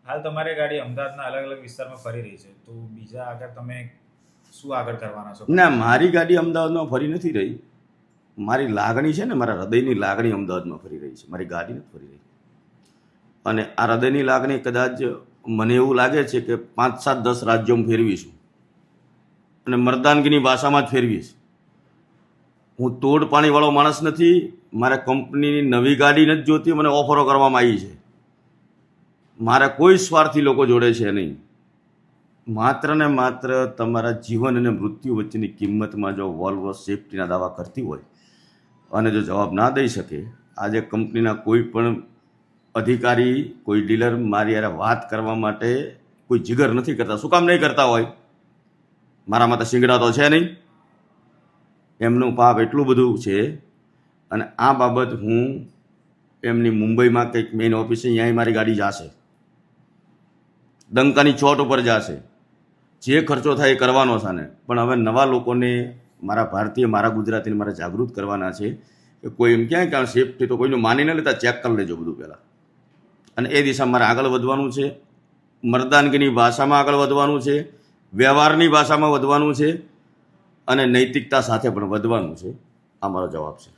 હાલ તમારી ગાડી અમદાવાદના અલગ અલગ વિસ્તારમાં ફરી રહી છે, તો બીજા આગળ તમે શું આગળ કરવાના છો? ના, મારી ગાડી અમદાવાદમાં ફરી નથી રહી. મારી લાગણી છે ને, મારા હૃદયની લાગણી અમદાવાદમાં ફરી રહી છે, મારી ગાડી નથી ફરી રહી. અને આ હૃદયની લાગણી કદાચ મને એવું લાગે છે કે 5, 7, 10 રાજ્યોમાં ફેરવીશું અને મર્દાનગીની ભાષામાં જ ફેરવીશ. હું તોડ પાણીવાળો માણસ નથી. મારે કંપનીની નવી ગાડી નથી જોતી, મને ઓફરો કરવામાં આવી છે. મારે કોઈ સ્વાર્થી લોકો જોડે છે નહીં. માત્ર ને માત્ર તમારા જીવન અને મૃત્યુ વચ્ચેની કિંમતમાં જો વોલ્વો સેફટીના દાવા કરતી હોય અને જો જવાબ ના દઈ શકે, આજે કંપનીના કોઈ પણ અધિકારી, કોઈ ડીલર મારી યારે વાત કરવા માટે કોઈ જીગર નથી કરતા. શું કામ નહીં કરતા હોય? મારામાં તો શિંગડા તો છે નહીં. એમનું પાપ એટલું બધું છે. અને આ બાબત હું એમની મુંબઈમાં કંઈક મેઇન ઓફિસે, અહીંયા મારી ગાડી જશે, ડંકાની ચોટ ઉપર જશે. જે ખર્ચો થાય એ કરવાનો છે ને. પણ હવે નવા લોકોને, મારા ભારતીય, મારા ગુજરાતીને મારે જાગૃત કરવાના છે કે કોઈ એમ ક્યાંય કારણ સેફટી તો કોઈનું માની ન લેતા, ચેક કરી લેજો બધું પહેલાં. અને એ દિશામાં મારે આગળ વધવાનું છે. મર્દાનગીની ભાષામાં આગળ વધવાનું છે, વ્યવહારની ભાષામાં વધવાનું છે અને નૈતિકતા સાથે પણ વધવાનું છે. આ મારો જવાબ છે.